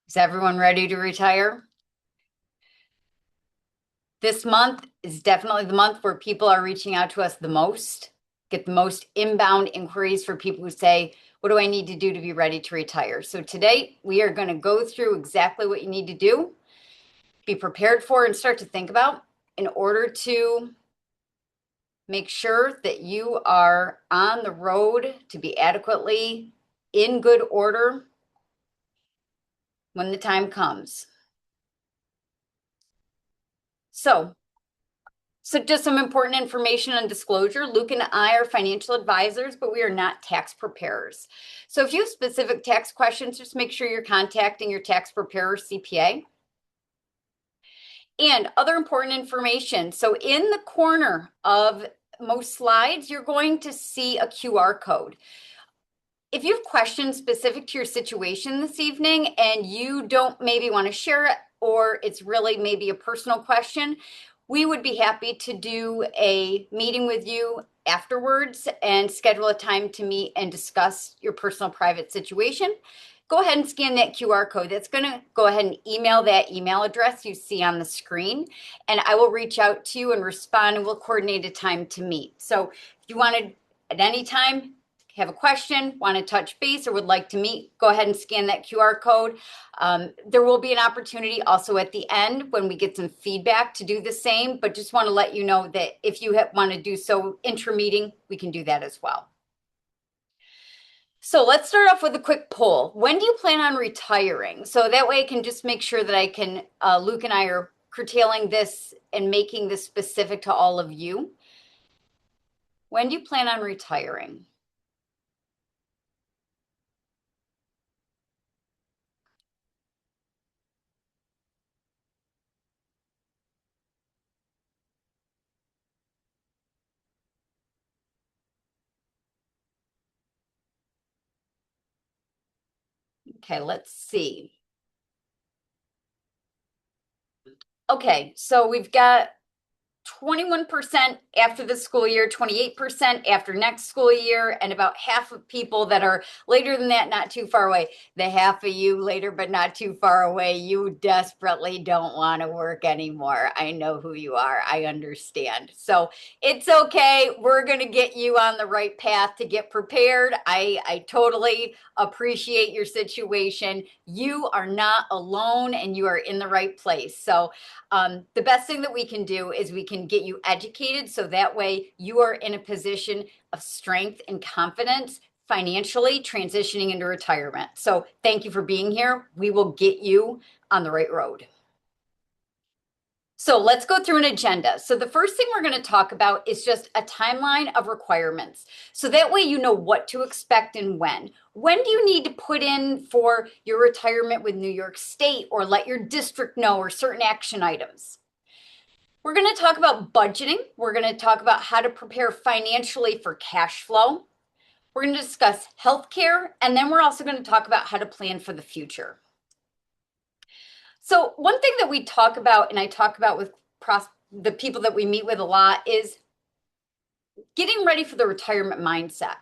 Is everyone ready to retire? This month is definitely the month where people are reaching out to us the most, get the most inbound inquiries for people who say, what do I need to do to be ready to retire? So today we are going to go through exactly what you need to do, be prepared for, and start to think about in order to make sure that you are on the road to be adequately in good order when the time comes. So just some important information and disclosure. Luke and I are financial advisors, but we are not tax preparers. So if you have specific tax questions, just make sure you're contacting your tax preparer CPA. And other important information. So in the corner of most slides, you're going to see a QR code. If you have questions specific to your situation this evening and you don't maybe want to share it, or it's really maybe a personal question, we would be happy to do a meeting with you afterwards and schedule a time to meet and discuss your personal private situation. Go ahead and scan that QR code. That's going to go ahead and email that email address you see on the screen, and I will reach out to you and respond, and we'll coordinate a time to meet. So if you wanted at any time, have a question, want to touch base, or would like to meet, go ahead and scan that QR code. There will be an opportunity also at the end when we get some feedback to do the same, but just want to let you know that if you want to do so intra-meeting, we can do that as well. So let's start off with a quick poll. When do you plan on retiring? So that way I can just make sure that I can, Luke and I are curtailing this and making this specific to all of you. When do you plan on retiring? Okay, let's see. Okay, so we've got 21% after the school year, 28% after next school year, and about half of people that are later than that, not too far away. The half of you later, but not too far away, you desperately don't want to work anymore. I know who you are. I understand. So it's okay. We're going to get you on the right path to get prepared. I totally appreciate your situation. You are not alone and you are in the right place. So the best thing that we can do is we can get you educated so that way you are in a position of strength and confidence financially transitioning into retirement. So thank you for being here. We will get you on the right road. So let's go through an agenda. So the first thing we're going to talk about is just a timeline of requirements. So that way you know what to expect and when. When do you need to put in for your retirement with New York State or let your district know or certain action items? We're going to talk about budgeting. We're going to talk about how to prepare financially for cash flow. We're going to discuss healthcare, and then we're also going to talk about how to plan for the future. So one thing that we talk about, and I talk about with the people that we meet with a lot, is getting ready for the retirement mindset.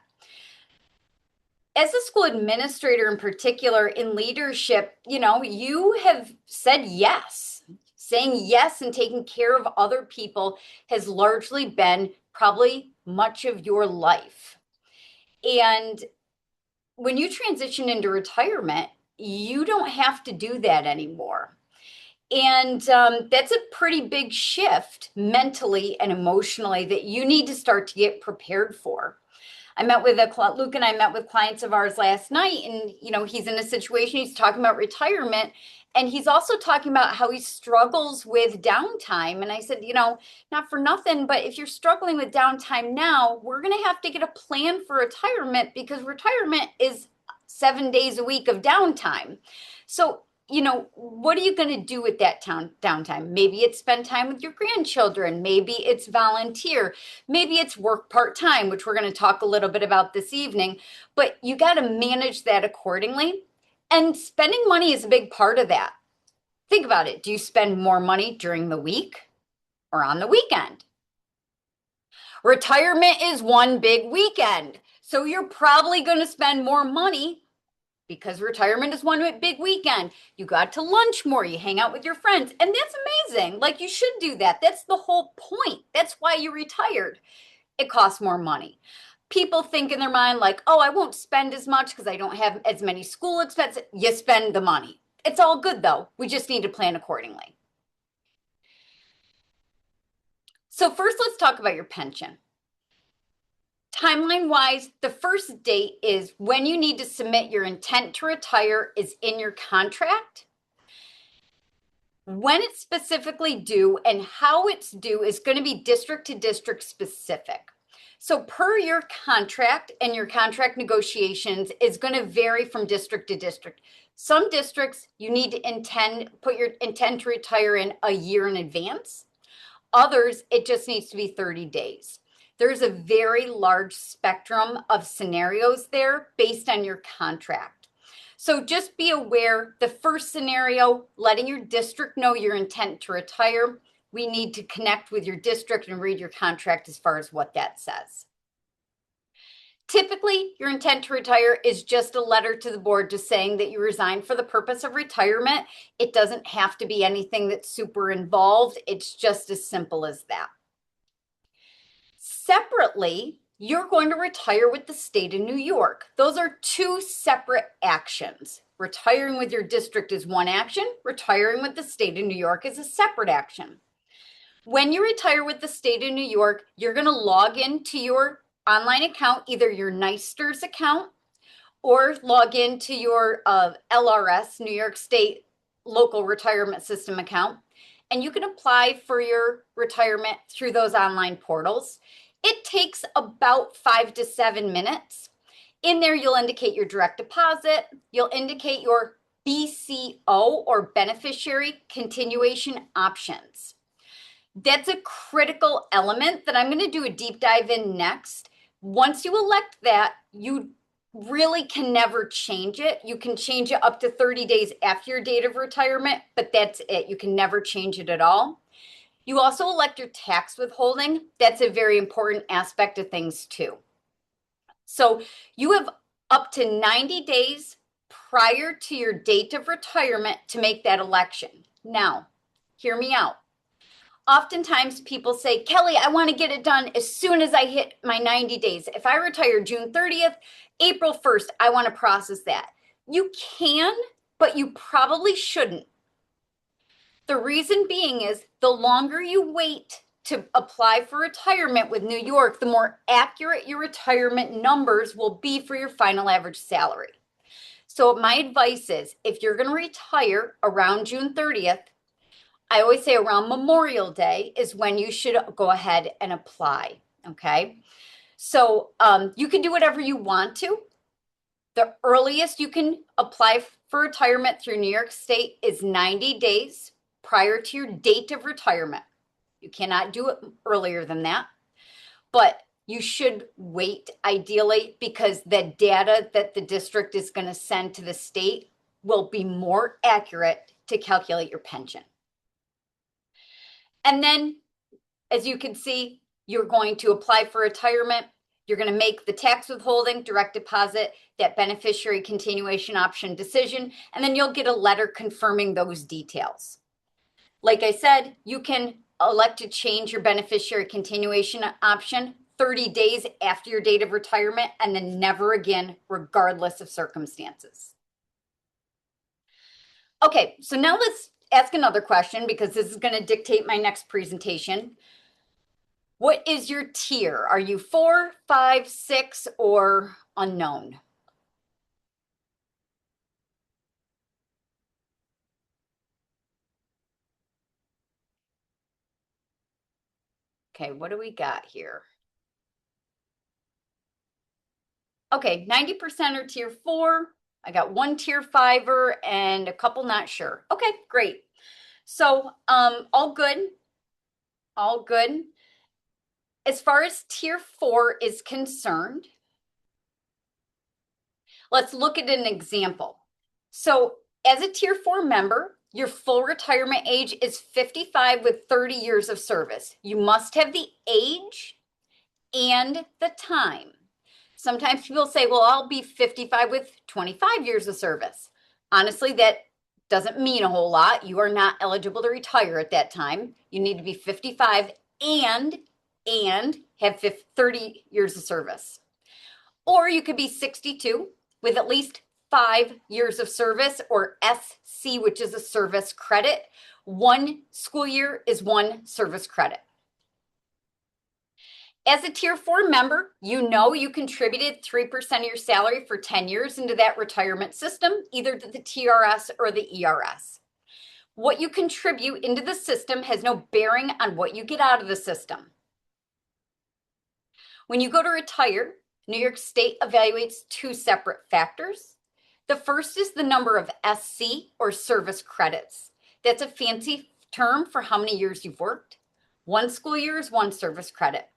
As a school administrator in particular, in leadership, you have said yes. Saying yes and taking care of other people has largely been probably much of your life. And when you transition into retirement, you don't have to do that anymore. And that's a pretty big shift mentally and emotionally that you need to start to get prepared for. Luke and I met with clients of ours last night, and he's in a situation, he's talking about retirement, and he's also talking about how he struggles with downtime. And I said, not for nothing, but if you're struggling with downtime now, we're going to have to get a plan for retirement because retirement is 7 days a week of downtime. So what are you going to do with that downtime? Maybe it's spend time with your grandchildren. Maybe it's volunteer. Maybe it's work part-time, which we're going to talk a little bit about this evening. But you got to manage that accordingly. And spending money is a big part of that. Think about it. Do you spend more money during the week or on the weekend? Retirement is one big weekend. So you're probably going to spend more money because retirement is one big weekend. You got to lunch more, you hang out with your friends, and that's amazing. Like, you should do that. That's the whole point. That's why you retired. It costs more money. People think in their mind like, oh, I won't spend as much because I don't have as many school expenses. You spend the money. It's all good though. We just need to plan accordingly. So first, let's talk about your pension. Timeline wise, the first date is when you need to submit your intent to retire is in your contract. When it's specifically due and how it's due is going to be district to district specific. So per your contract and your contract negotiations is going to vary from district to district. Some districts you need to put your intent to retire in a year in advance. Others, it just needs to be 30 days. There's a very large spectrum of scenarios there based on your contract. So just be aware, the first scenario, letting your district know your intent to retire, we need to connect with your district and read your contract as far as what that says. Typically, your intent to retire is just a letter to the board just saying that you resign for the purpose of retirement. It doesn't have to be anything that's super involved. It's just as simple as that. Separately, you're going to retire with the state of New York. Those are two separate actions. Retiring with your district is one action. Retiring with the state of New York is a separate action. When you retire with the state of New York, you're going to log into your online account, either your NYSTERS account or log into your LRS, New York State Local Retirement System account, and you can apply for your retirement through those online portals. It takes about 5 to 7 minutes. In there, you'll indicate your direct deposit, you'll indicate your BCO or beneficiary continuation options. That's a critical element that I'm going to do a deep dive in next. Once you elect that, you really can never change it. You can change it up to 30 days after your date of retirement, but that's it. You can never change it at all. You also elect your tax withholding. That's a very important aspect of things too. So you have up to 90 days prior to your date of retirement to make that election. Now, hear me out. Oftentimes people say, Kelly, I want to get it done as soon as I hit my 90 days. If I retire June 30th, April 1st, I want to process that. You can, but you probably shouldn't. The reason being is the longer you wait to apply for retirement with New York, the more accurate your retirement numbers will be for your final average salary. So my advice is if you're going to retire around June 30th, I always say around Memorial Day is when you should go ahead and apply, okay? So you can do whatever you want to. The earliest you can apply for retirement through New York State is 90 days prior to your date of retirement. You cannot do it earlier than that, but you should wait ideally because the data that the district is going to send to the state will be more accurate to calculate your pension. And then, as you can see, you're going to apply for retirement. You're going to make the tax withholding, direct deposit, that beneficiary continuation option decision, and then you'll get a letter confirming those details. Like I said, you can elect to change your beneficiary continuation option 30 days after your date of retirement and then never again, regardless of circumstances. Okay, so now let's ask another question because this is going to dictate my next presentation. What is your tier? Are you 4, 5, 6, or unknown? Okay, what do we got here? Okay, 90% are tier 4. I got one tier 5er and a couple not sure. Okay, great. So all good. All good. As far as tier 4 is concerned, let's look at an example. So as a tier 4 member, your full retirement age is 55 with 30 years of service. You must have the age and the time. Sometimes people say, well, I'll be 55 with 25 years of service. Honestly, that doesn't mean a whole lot. You are not eligible to retire at that time. You need to be 55 and have 30 years of service. Or you could be 62 with at least 5 years of service, or SC, which is a service credit. 1 school year is 1 service credit. As a Tier 4 member, you know you contributed 3% of your salary for 10 years into that retirement system, either to the TRS or the ERS. What you contribute into the system has no bearing on what you get out of the system. When you go to retire, New York State evaluates 2 separate factors. The first is the number of SC, or service credits. That's a fancy term for how many years you've worked. 1 school year is 1 service credit.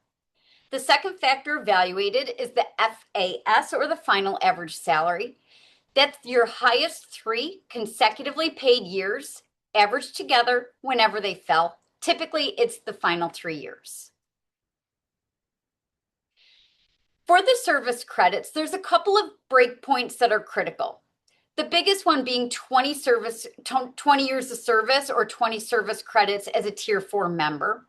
The second factor evaluated is the FAS, or the final average salary. That's your highest 3 consecutively paid years, averaged together whenever they fell. Typically, it's the final 3 years. For the service credits, there's a couple of breakpoints that are critical. The biggest one being 20 years of service, or 20 service credits as a Tier 4 member.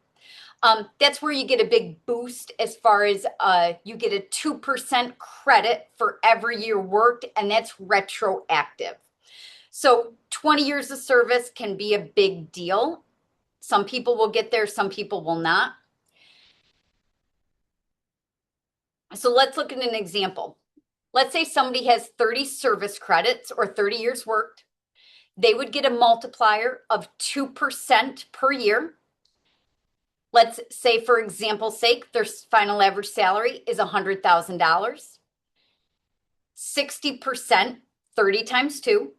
That's where you get a big boost as far as you get a 2% credit for every year worked, and that's retroactive. So 20 years of service can be a big deal. Some people will get there, some people will not. So let's look at an example. Let's say somebody has 30 service credits, or 30 years worked. They would get a multiplier of 2% per year. Let's say, for example's sake, their final average salary is $100,000. 60%, 30 times 2,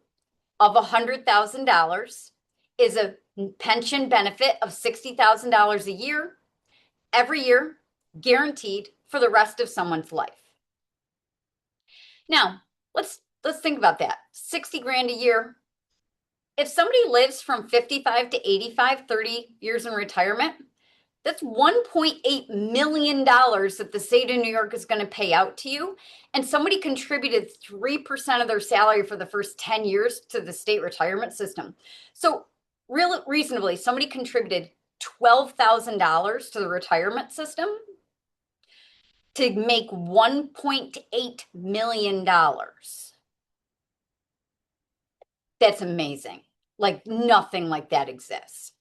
of $100,000 is a pension benefit of $60,000 a year, every year, guaranteed for the rest of someone's life. Now, let's think about that. 60 grand a year. If somebody lives from 55 to 85, 30 years in retirement, that's $1.8 million that the state of New York is going to pay out to you. And somebody contributed 3% of their salary for the first 10 years to the state retirement system. So reasonably, somebody contributed $12,000 to the retirement system to make $1.8 million. That's amazing. Like, nothing like that exists.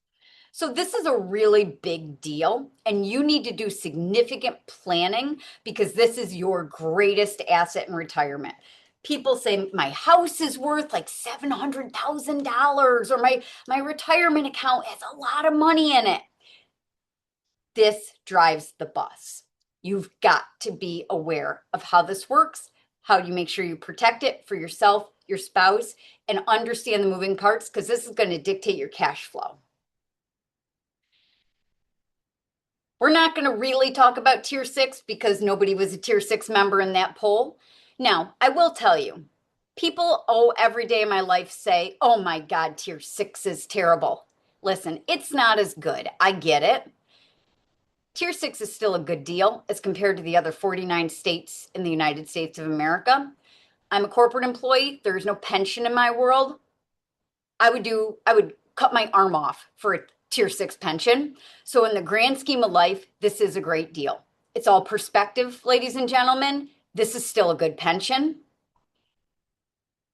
So this is a really big deal, and you need to do significant planning, because this is your greatest asset in retirement. People say my house is worth like $700,000, or my retirement account has a lot of money in it. This drives the bus. You've got to be aware of how this works, how you make sure you protect it for yourself, your spouse, and understand the moving parts, because this is going to dictate your cash flow. We're not going to really talk about Tier 6 because nobody was a Tier 6 member in that poll. Now, I will tell you, people, every day of my life say, oh my God, Tier 6 is terrible. Listen, it's not as good. I get it. Tier 6 is still a good deal as compared to the other 49 states in the United States of America. I'm a corporate employee. There's no pension in my world. I would cut my arm off for a Tier 6 pension. So in the grand scheme of life, this is a great deal. It's all perspective, ladies and gentlemen. This is still a good pension.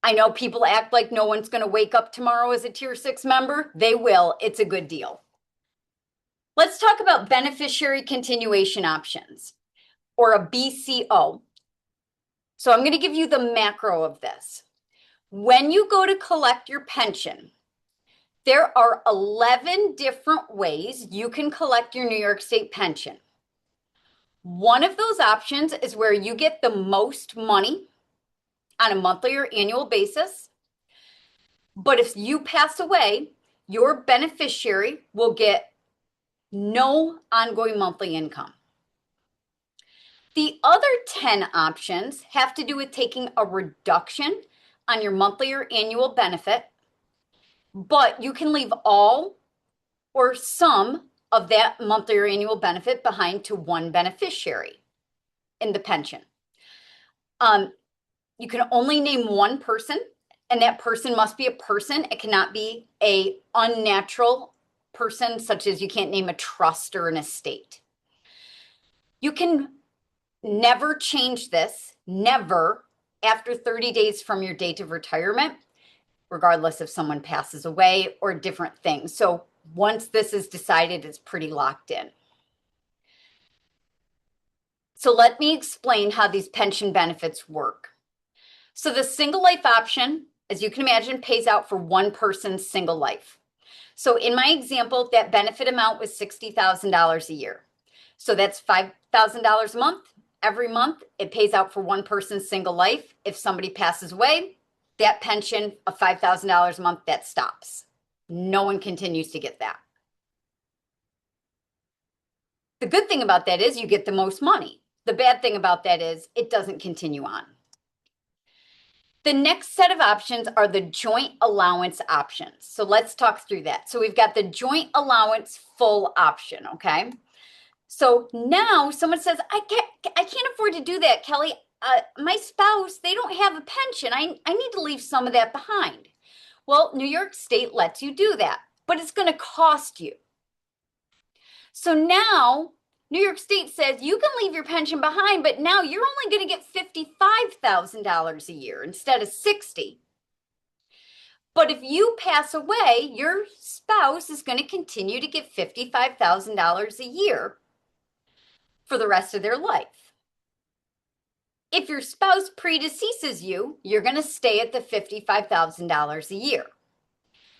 I know people act like no one's going to wake up tomorrow as a Tier 6 member. They will. It's a good deal. Let's talk about beneficiary continuation options, or a BCO. So I'm going to give you the macro of this. When you go to collect your pension, there are 11 different ways you can collect your New York State pension. One of those options is where you get the most money on a monthly or annual basis. But if you pass away, your beneficiary will get no ongoing monthly income. The other 10 options have to do with taking a reduction on your monthly or annual benefit, but you can leave all or some of that monthly or annual benefit behind to one beneficiary in the pension. You can only name one person, and that person must be a person. It cannot be a unnatural person, such as you can't name a trust or an estate. You can never change this, never, after 30 days from your date of retirement, regardless if someone passes away or different things. So once this is decided, it's pretty locked in. So let me explain how these pension benefits work. So the single life option, as you can imagine, pays out for one person's single life. So in my example, that benefit amount was $60,000 a year. So that's $5,000 a month. Every month, it pays out for one person's single life. If somebody passes away, that pension of $5,000 a month, that stops. No one continues to get that. The good thing about that is you get the most money. The bad thing about that is it doesn't continue on. The next set of options are the joint allowance options. So let's talk through that. So we've got the joint allowance full option, okay? So now someone says, I can't afford to do that, Kelly. My spouse, they don't have a pension. I need to leave some of that behind. Well, New York State lets you do that, but it's going to cost you. So now New York State says you can leave your pension behind, but now you're only going to get $55,000 a year instead of $60,000. But if you pass away, your spouse is going to continue to get $55,000 a year for the rest of their life. If your spouse predeceases you, you're going to stay at the $55,000 a year.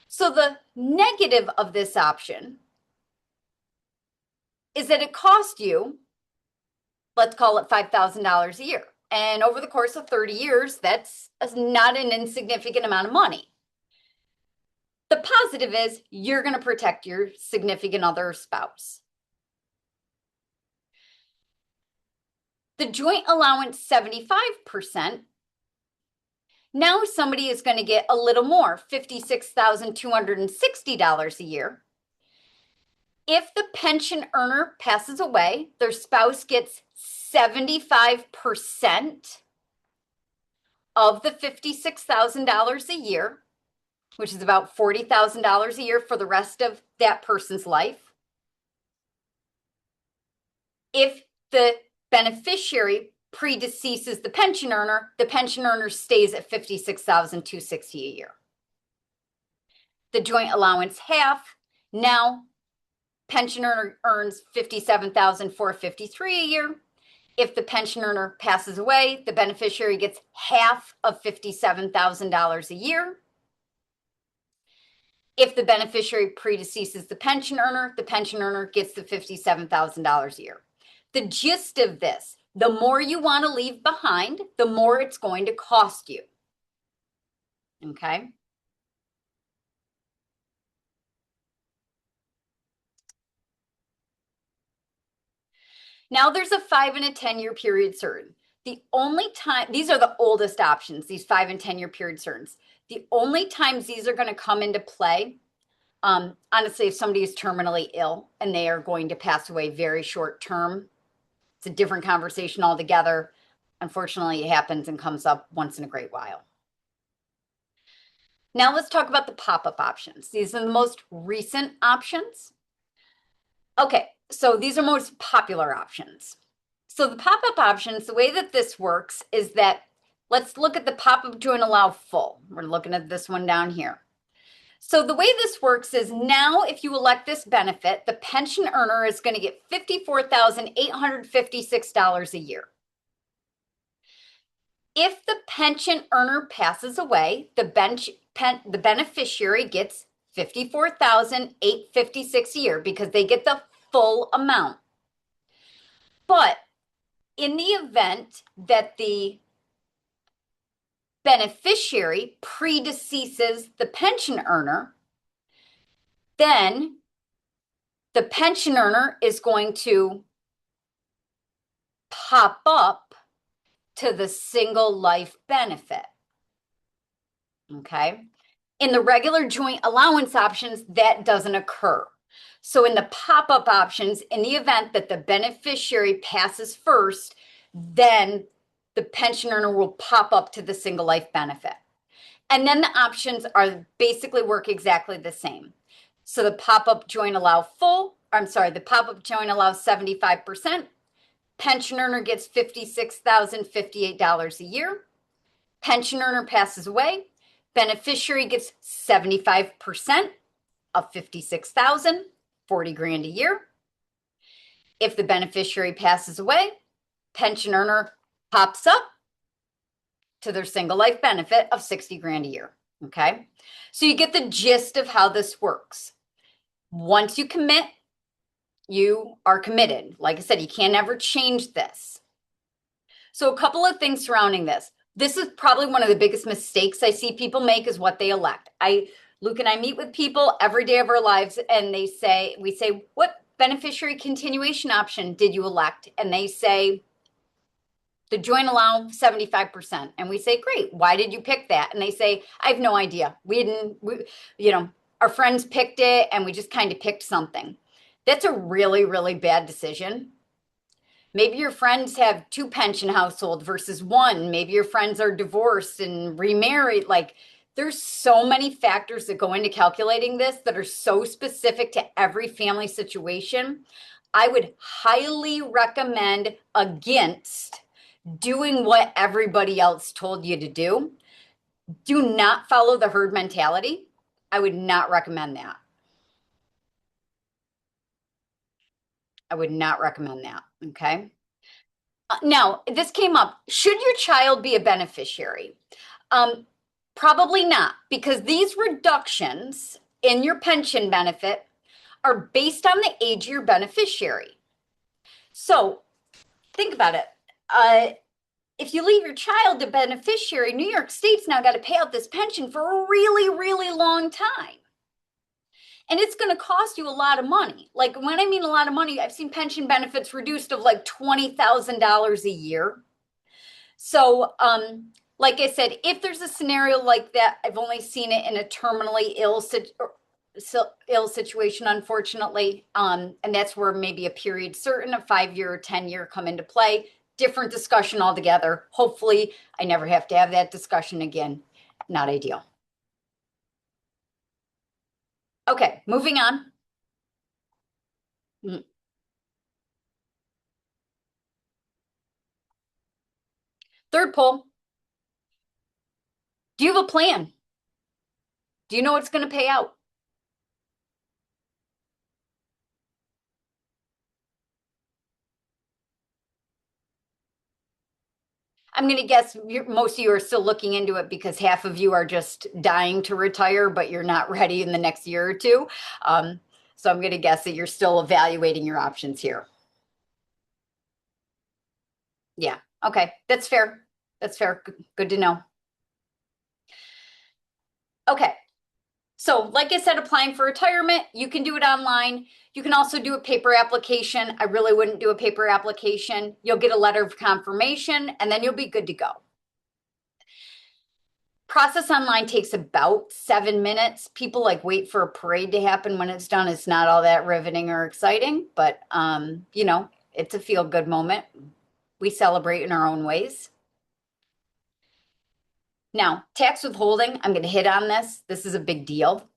So the negative of this option is that it costs you, let's call it $5,000 a year. And over the course of 30 years, that's not an insignificant amount of money. The positive is you're going to protect your significant other spouse. The joint allowance 75%, now somebody is going to get a little more, $56,260 a year. If the pension earner passes away, their spouse gets 75% of the $56,000 a year, which is about $40,000 a year for the rest of that person's life. If the beneficiary predeceases the pension earner stays at $56,260 a year. The joint allowance half, now pension earner earns $57,453 a year. If the pension earner passes away, the beneficiary gets half of $57,000 a year. If the beneficiary predeceases the pension earner gets the $57,000 a year. The gist of this, the more you want to leave behind, the more it's going to cost you. Okay? Now there's a 5 and a 10-year period certain. The only time, these are the oldest options, these 5 and 10-year period certains. The only times these are going to come into play, honestly, if somebody is terminally ill and they are going to pass away very short term, it's a different conversation altogether. Unfortunately, it happens and comes up once in a great while. Now let's talk about the pop-up options. These are the most recent options. Okay, so these are most popular options. So the pop-up options, the way that this works is that, let's look at the pop-up joint allow full. We're looking at this one down here. So the way this works is now if you elect this benefit, the pension earner is going to get $54,856 a year. If the pension earner passes away, the beneficiary gets $54,856 a year because they get the full amount. But in the event that the beneficiary predeceases the pension earner, then the pension earner is going to pop up to the single life benefit. Okay? In the regular joint allowance options, that doesn't occur. So in the pop-up options, in the event that the beneficiary passes first, then the pension earner will pop up to the single life benefit. And then the options are basically work exactly the same. So the pop-up joint allow the pop-up joint allows 75%. Pension earner gets $56,058 a year. Pension earner passes away. Beneficiary gets 75% of 56,000, 40 grand a year. If the beneficiary passes away, pension earner pops up to their single life benefit of 60 grand a year. Okay. So you get the gist of how this works. Once you commit, you are committed. Like I said, you can't ever change this. So a couple of things surrounding this. This is probably one of the biggest mistakes I see people make is what they elect. Luke and I meet with people every day of our lives and we say, what beneficiary continuation option did you elect? And they say, the joint allow 75%. And we say, great, why did you pick that? And they say, I have no idea. Our friends picked it and we just kind of picked something. That's a really, really bad decision. Maybe your friends have 2 pension households versus 1. Maybe your friends are divorced and remarried. Like, there's so many factors that go into calculating this that are so specific to every family situation. I would highly recommend against doing what everybody else told you to do. Do not follow the herd mentality. I would not recommend that. I would not recommend that. Okay. Now, this came up. Should your child be a beneficiary? Probably not, because these reductions in your pension benefit are based on the age of your beneficiary. So think about it. If you leave your child to beneficiary, New York State's now got to pay out this pension for a really, really long time. And it's going to cost you a lot of money. Like, when I mean a lot of money, I've seen pension benefits reduced of like $20,000 a year. So, like I said, if there's a scenario like that, I've only seen it in a terminally ill situation, unfortunately. And that's where maybe a period certain, a 5-year or 10-year come into play. Different discussion altogether. Hopefully, I never have to have that discussion again. Not ideal. Okay, moving on. Third poll. Do you have a plan? Do you know what's going to pay out? I'm going to guess most of you are still looking into it because half of you are just dying to retire, but you're not ready in the next year or two. So I'm going to guess that you're still evaluating your options here. Yeah. Okay. That's fair. That's fair. Good to know. Okay. So like I said, applying for retirement, you can do it online. You can also do a paper application. I really wouldn't do a paper application. You'll get a letter of confirmation and then you'll be good to go. Process online takes about 7 minutes. People like wait for a parade to happen when it's done. It's not all that riveting or exciting, but it's a feel-good moment. We celebrate in our own ways. Now, tax withholding, I'm going to hit on this. This is a big deal.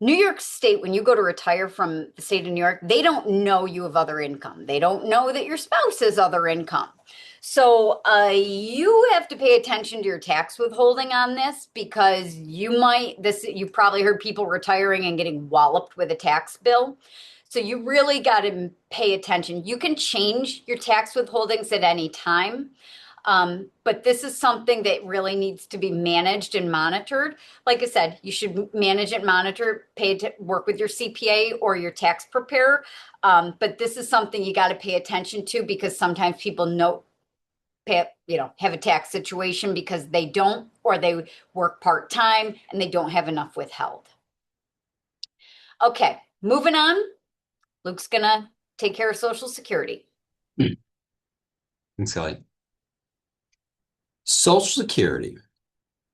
New York State, when you go to retire from the state of New York, they don't know you have other income. They don't know that your spouse has other income. So you have to pay attention to your tax withholding on this because you've probably heard people retiring and getting walloped with a tax bill. So you really got to pay attention. You can change your tax withholdings at any time. But this is something that really needs to be managed and monitored. Like I said, you should manage and monitor, work with your CPA or your tax preparer. But this is something you got to pay attention to because sometimes people have a tax situation because they don't, or they work part-time and they don't have enough withheld. Okay, moving on. Luke's gonna take care of Social Security. Thanks, Kelly. Social Security.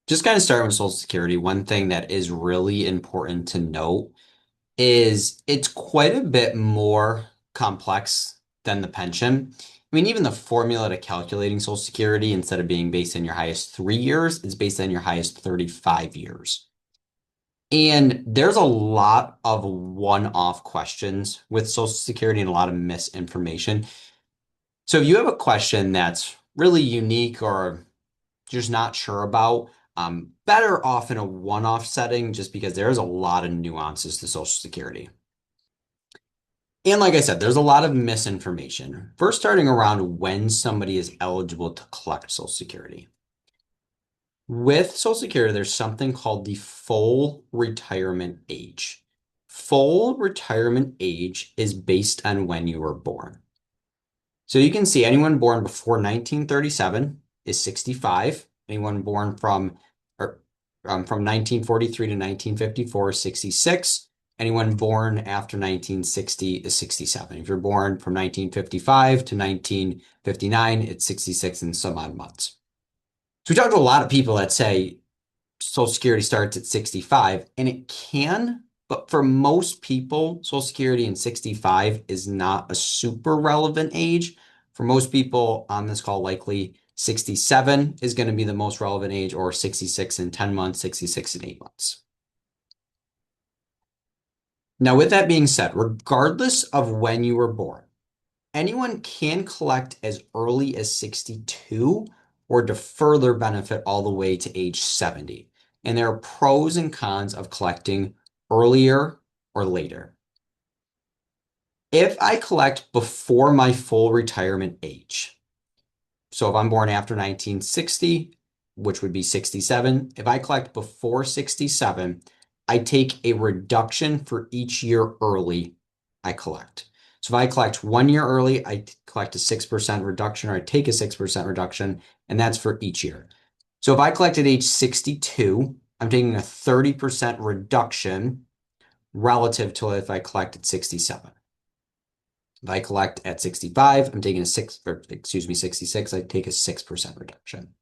Just kind of start with Social Security. One thing that is really important to note is it's quite a bit more complex than the pension. I mean, even the formula to calculating Social Security, instead of being based on your highest 3 years, is based on your highest 35 years. And there's a lot of one-off questions with Social Security and a lot of misinformation. So if you have a question that's really unique or just not sure about, better off in a one-off setting just because there's a lot of nuances to Social Security. And like I said, there's a lot of misinformation. First, starting around when somebody is eligible to collect Social Security. With Social Security, there's something called the full retirement age. Full retirement age is based on when you were born. So you can see anyone born before 1937 is 65. Anyone born from 1943 to 1954 is 66. Anyone born after 1960 is 67. If you're born from 1955 to 1959, it's 66 and some odd months. So we talked to a lot of people that say Social Security starts at 65, and it can, but for most people, Social Security in 65 is not a super relevant age. For most people on this call, likely 67 is going to be the most relevant age, or 66 in 10 months, 66 in 8 months. Now, with that being said, regardless of when you were born, anyone can collect as early as 62 or defer their benefit all the way to age 70. And there are pros and cons of collecting earlier or later. If I collect before my full retirement age, so if I'm born after 1960, which would be 67, if I collect before 67, I take a reduction for each year early I collect. So if I collect 1 year early, I collect a 6% reduction, or I take a 6% reduction, and that's for each year. So if I collect at age 62, I'm taking a 30% reduction relative to if I collect at 67. If I collect at 65, I'm taking 66, I take a 6% reduction.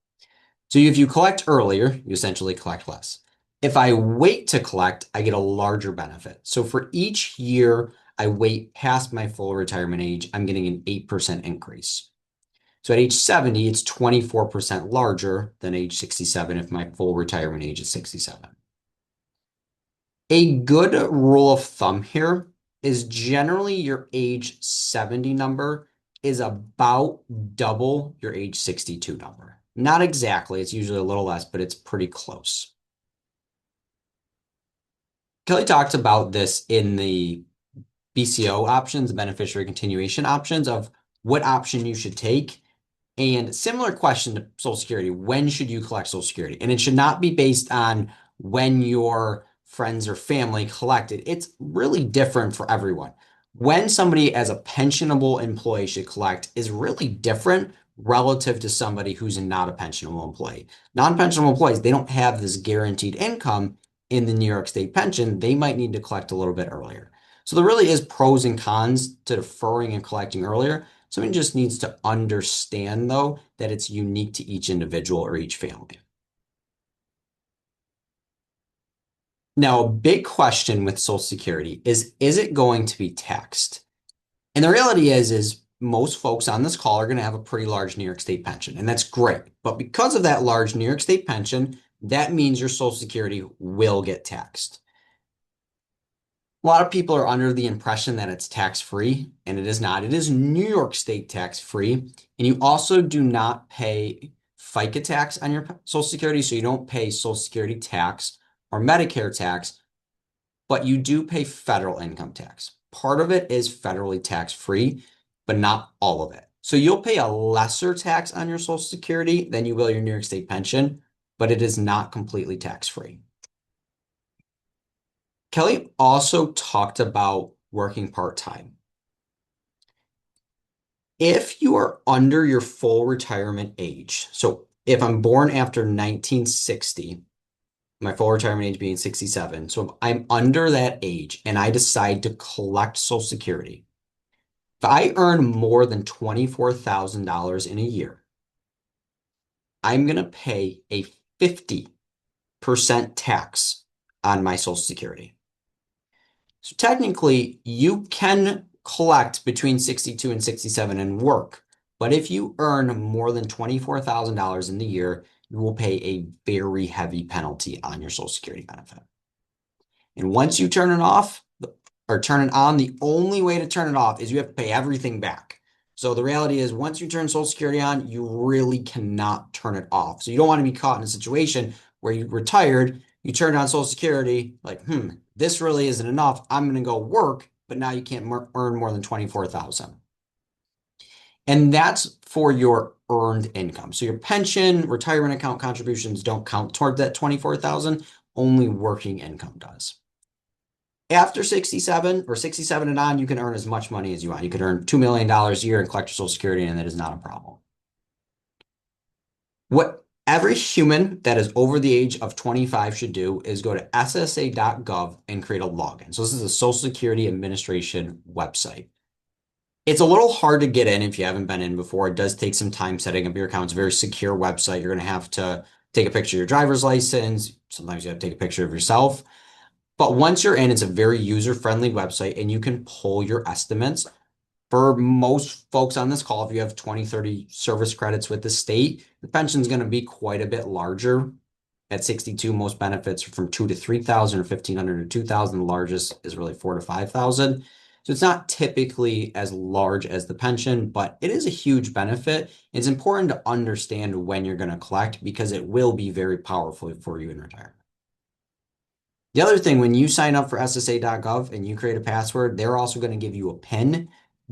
So if you collect earlier, you essentially collect less. If I wait to collect, I get a larger benefit. So for each year I wait past my full retirement age, I'm getting an 8% increase. So at age 70, it's 24% larger than age 67 if my full retirement age is 67. A good rule of thumb here is generally your age 70 number is about double your age 62 number. Not exactly, it's usually a little less, but it's pretty close. Kelly talked about this in the BCO options, beneficiary continuation options, of what option you should take. And similar question to Social Security, when should you collect Social Security? And it should not be based on when your friends or family collect it. It's really different for everyone. When somebody as a pensionable employee should collect is really different relative to somebody who's not a pensionable employee. Non-pensionable employees, they don't have this guaranteed income in the New York State pension. They might need to collect a little bit earlier. So there really is pros and cons to deferring and collecting earlier. Someone just needs to understand, though, that it's unique to each individual or each family. Now, a big question with Social Security is it going to be taxed? And the reality is most folks on this call are going to have a pretty large New York State pension, and that's great. But because of that large New York State pension, that means your Social Security will get taxed. A lot of people are under the impression that it's tax-free, and it is not. It is New York State tax-free, and you also do not pay FICA tax on your Social Security, so you don't pay Social Security tax or Medicare tax, but you do pay federal income tax. Part of it is federally tax-free, but not all of it. So you'll pay a lesser tax on your Social Security than you will your New York State pension, but it is not completely tax-free. Kelly also talked about working part-time. If you are under your full retirement age, so if I'm born after 1960, my full retirement age being 67, so if I'm under that age and I decide to collect Social Security, if I earn more than $24,000 in a year, I'm going to pay a 50% tax on my Social Security. So technically, you can collect between 62 and 67 and work, But if you earn more than $24,000 in the year, you will pay a very heavy penalty on your Social Security benefit. And once you turn it off or turn it on, the only way to turn it off is you have to pay everything back. So the reality is once you turn Social Security on, you really cannot turn it off. So you don't want to be caught in a situation where you retired, you turned on Social Security, like, this really isn't enough. I'm going to go work, but now you can't earn more than 24,000. And that's for your earned income. So your pension, retirement account contributions don't count toward that 24,000, only working income does. After 67 or 67 and on, you can earn as much money as you want. You can earn $2 million a year and collect your Social Security, and that is not a problem. What every human that is over the age of 25 should do is go to ssa.gov and create a login. So this is the Social Security Administration website. It's a little hard to get in if you haven't been in before. It does take some time setting up your account. It's a very secure website. You're going to have to take a picture of your driver's license. Sometimes you have to take a picture of yourself. But once you're in, it's a very user-friendly website and you can pull your estimates. For most folks on this call, if you have 20, 30 service credits with the state, the pension is going to be quite a bit larger. At 62, most benefits are from 2,000 to 3,000 or 1,500 to 2,000. The largest is really 4,000 to 5,000. So it's not typically as large as the pension, but it is a huge benefit. It's important to understand when you're going to collect because it will be very powerful for you in retirement. The other thing, when you sign up for SSA.gov and you create a password, they're also going to give you a PIN.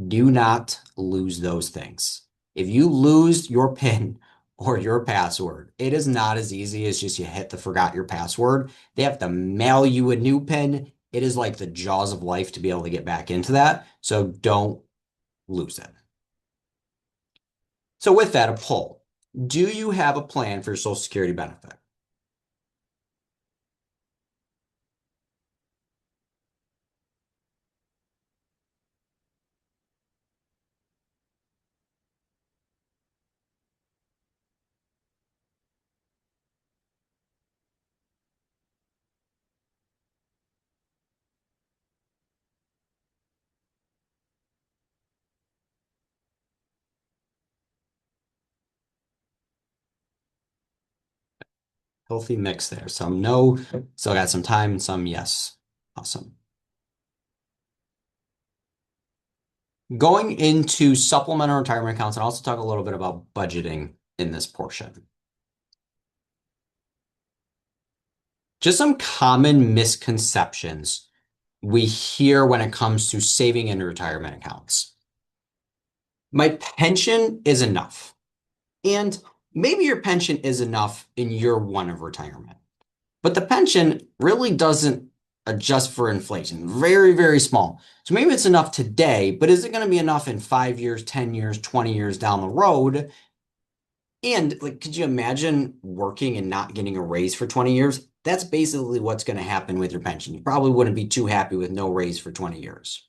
Do not lose those things. If you lose your PIN or your password, it is not as easy as just you hit the forgot your password. They have to mail you a new PIN. It is like the jaws of life to be able to get back into that. So don't lose it. So with that, a poll. Do you have a plan for your Social Security benefit? Healthy mix there. Some no, still got some time, and some yes. Awesome. Going into supplemental retirement accounts and also talk a little bit about budgeting in this portion. Just some common misconceptions we hear when it comes to saving in retirement accounts. My pension is enough. And maybe your pension is enough in year one of retirement. But the pension really doesn't adjust for inflation. Very, very small. So maybe it's enough today, but is it going to be enough in 5 years, 10 years, 20 years down the road? And like, could you imagine working and not getting a raise for 20 years? That's basically what's going to happen with your pension. You probably wouldn't be too happy with no raise for 20 years.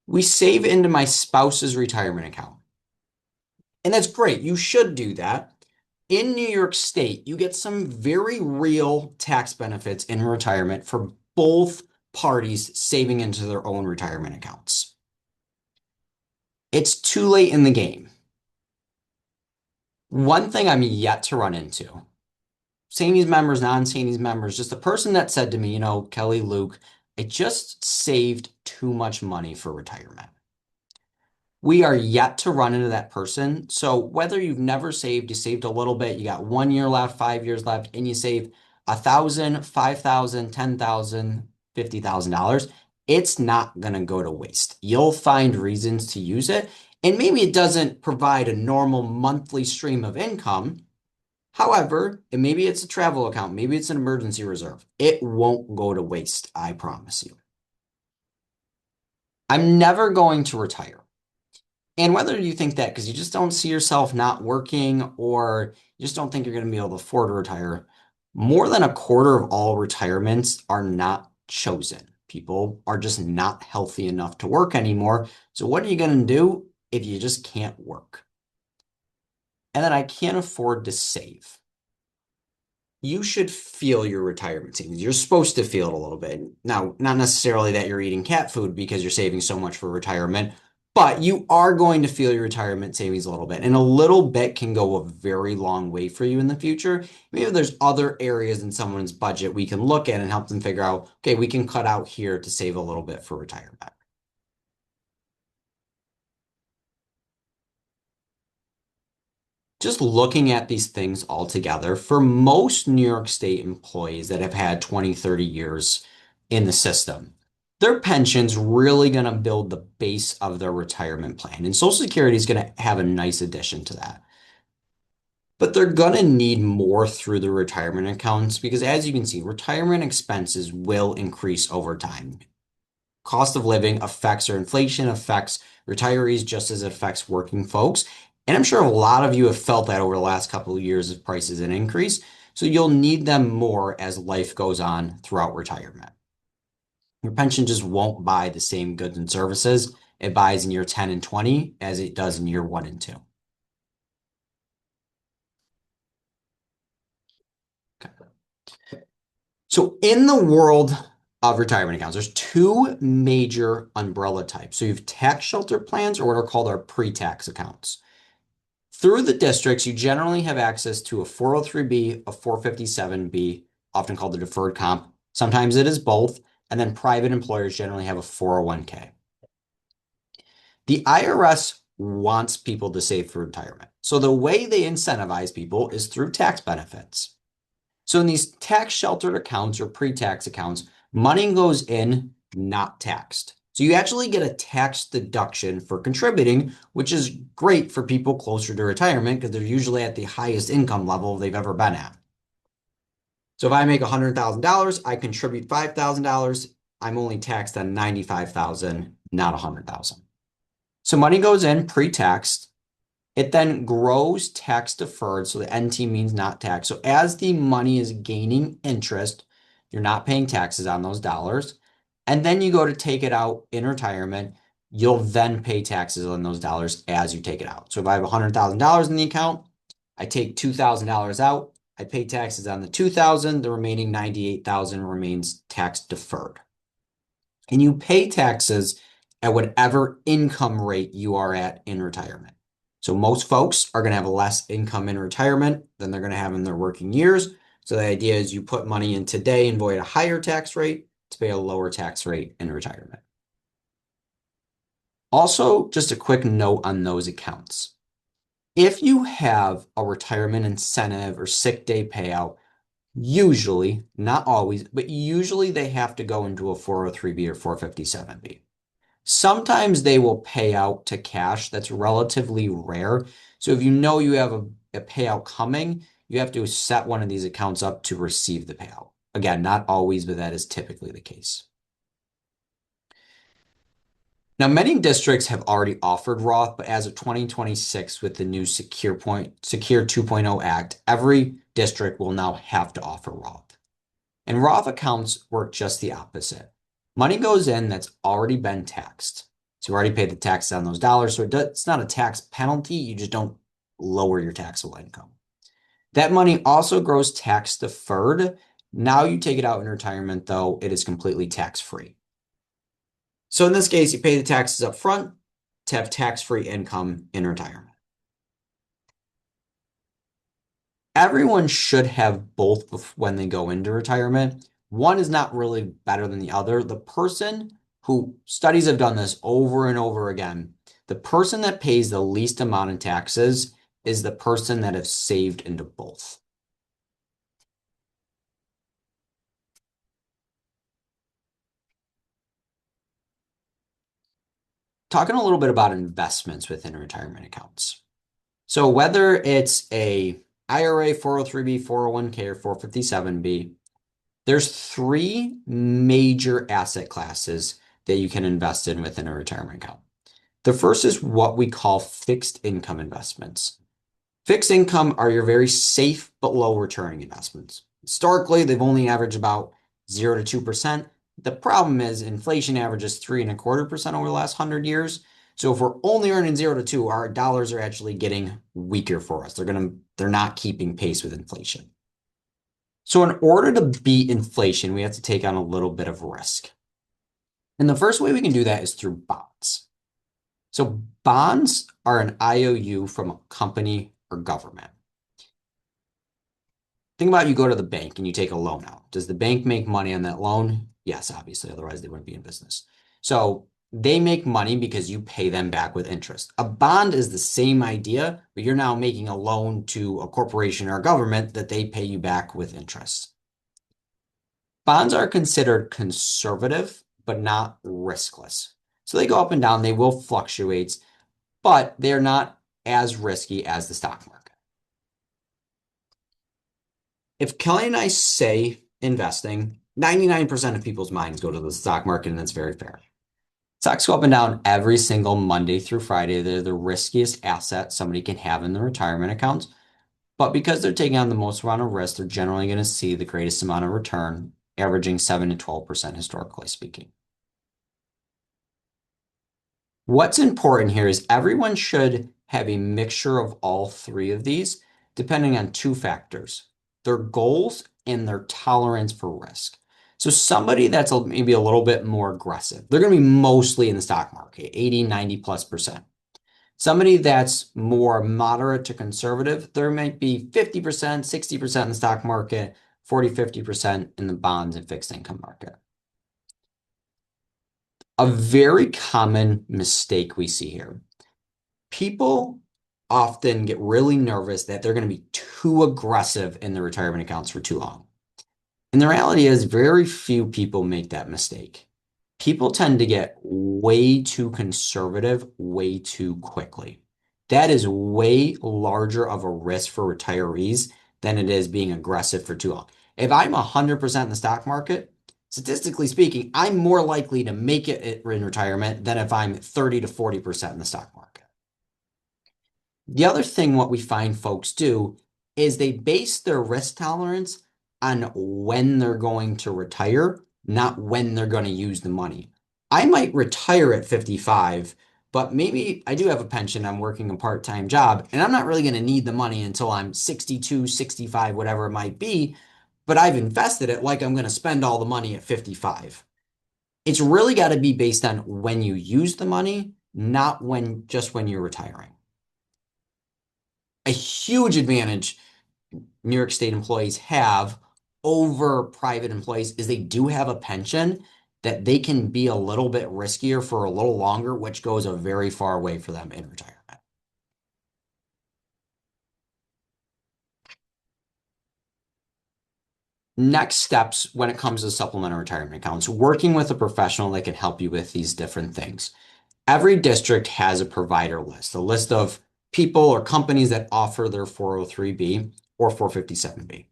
We save into my spouse's retirement account. And that's great. You should do that. In New York State, you get some very real tax benefits in retirement for both parties saving into their own retirement accounts. It's too late in the game. One thing I'm yet to run into, SAANYS members, non-SAANYS members, just a person that said to me, Kelly, Luke, I just saved too much money for retirement. We are yet to run into that person. So whether you've never saved, you saved a little bit, you got 1 year left, 5 years left, and you save $1,000, $5,000, $10,000, $50,000, it's not going to go to waste. You'll find reasons to use it. And maybe it doesn't provide a normal monthly stream of income. However, and maybe it's a travel account, maybe it's an emergency reserve. It won't go to waste, I promise you. I'm never going to retire. And whether you think that because you just don't see yourself not working or you just don't think you're going to be able to afford to retire, more than a quarter of all retirements are not chosen. People are just not healthy enough to work anymore. So what are you going to do if you just can't work? And then I can't afford to save. You should feel your retirement savings. You're supposed to feel it a little bit. Now, not necessarily that you're eating cat food because you're saving so much for retirement, But you are going to feel your retirement savings a little bit, and a little bit can go a very long way for you in the future. Maybe there's other areas in someone's budget we can look at and help them figure out, okay, we can cut out here to save a little bit for retirement. Just looking at these things all together, for most New York State employees that have had 20, 30 years in the system, their pension's really going to build the base of their retirement plan. And Social Security is going to have a nice addition to that. But they're going to need more through the retirement accounts because, as you can see, retirement expenses will increase over time. Cost of living affects or inflation affects retirees just as it affects working folks. And I'm sure a lot of you have felt that over the last couple of years as prices have increased. So you'll need them more as life goes on throughout retirement. Your pension just won't buy the same goods and services it buys in year 10 and 20 as it does in year 1 and 2. Okay. So in the world of retirement accounts, there's two major umbrella types. So you have tax shelter plans or what are called our pre-tax accounts. Through the districts, you generally have access to a 403B, a 457B, often called the deferred comp. Sometimes it is both. And then private employers generally have a 401k. The IRS wants people to save for retirement. So the way they incentivize people is through tax benefits. So in these tax sheltered accounts or pre-tax accounts, money goes in, not taxed. So you actually get a tax deduction for contributing, which is great for people closer to retirement because they're usually at the highest income level they've ever been at. So if I make $100,000, I contribute $5,000, I'm only taxed on $95,000, not $100,000. So money goes in pre-taxed. It then grows tax deferred. So the NT means not taxed. So as the money is gaining interest, you're not paying taxes on those dollars. And then you go to take it out in retirement, you'll then pay taxes on those dollars as you take it out. So if I have $100,000 in the account, I take $2,000 out, I pay taxes on the $2,000, the remaining $98,000 remains tax deferred. And you pay taxes at whatever income rate you are at in retirement. So most folks are going to have less income in retirement than they're going to have in their working years. So the idea is you put money in today and avoid a higher tax rate to pay a lower tax rate in retirement. Also, just a quick note on those accounts. If you have a retirement incentive or sick day payout, usually, not always, but usually they have to go into a 403B or 457B. Sometimes they will pay out to cash. That's relatively rare. So if you know you have a payout coming, you have to set one of these accounts up to receive the payout. Again, not always, but that is typically the case. Now, many districts have already offered Roth, but as of 2026, with the new Secure 2.0 Act, every district will now have to offer Roth. And Roth accounts work just the opposite. Money goes in that's already been taxed. So you already paid the taxes on those dollars. So it's not a tax penalty. You just don't lower your taxable income. That money also grows tax deferred. Now you take it out in retirement, though, it is completely tax free. So in this case, you pay the taxes up front to have tax-free income in retirement. Everyone should have both when they go into retirement. One is not really better than the other. The person who studies have done this over and over again, the person that pays the least amount in taxes is the person that has saved into both. Talking a little bit about investments within retirement accounts. So whether it's a IRA, 403B, 401k, or 457B, there's three major asset classes that you can invest in within a retirement account. The first is what we call fixed income investments. Fixed income are your very safe but low returning investments. Historically, they've only averaged about 0 to 2%. The problem is inflation averages 3.25% over the last 100 years. So if we're only earning 0 to 2, our dollars are actually getting weaker for us. They're not keeping pace with inflation. So in order to beat inflation, we have to take on a little bit of risk. And the first way we can do that is through bonds. So bonds are an IOU from a company or government. Think about you go to the bank and you take a loan out. Does the bank make money on that loan? Yes, obviously. Otherwise, they wouldn't be in business. So they make money because you pay them back with interest. A bond is the same idea, but you're now making a loan to a corporation or a government that they pay you back with interest. Bonds are considered conservative, but not riskless. So they go up and down, they will fluctuate, but they're not as risky as the stock market. If Kelly and I say investing, 99% of people's minds go to the stock market, and that's very fair. Stocks go up and down every single Monday through Friday. They're the riskiest asset somebody can have in their retirement accounts. But because they're taking on the most amount of risk, they're generally going to see the greatest amount of return, averaging 7 to 12% historically speaking. What's important here is everyone should have a mixture of all three of these, depending on two factors, their goals and their tolerance for risk. So somebody that's maybe a little bit more aggressive, they're going to be mostly in the stock market, 80, 90+%. Somebody that's more moderate to conservative, there might be 50%, 60% in the stock market, 40, 50% in the bonds and fixed income market. A very common mistake we see here. People often get really nervous that they're going to be too aggressive in their retirement accounts for too long. And the reality is, very few people make that mistake. People tend to get way too conservative way too quickly. That is way larger of a risk for retirees than it is being aggressive for too long. If I'm 100% in the stock market, statistically speaking, I'm more likely to make it in retirement than if I'm 30 to 40% in the stock market. The other thing what we find folks do is they base their risk tolerance on when they're going to retire, not when they're going to use the money. I might retire at 55, but maybe I do have a pension, I'm working a part-time job, and I'm not really going to need the money until I'm 62, 65, whatever it might be, but I've invested it like I'm going to spend all the money at 55. It's really got to be based on when you use the money, not when you're retiring. A huge advantage New York State employees have over private employees is they do have a pension that they can be a little bit riskier for a little longer, which goes a very far way for them in retirement. Next steps when it comes to supplemental retirement accounts, working with a professional that can help you with these different things. Every district has a provider list, a list of people or companies that offer their 403(b) or 457(b).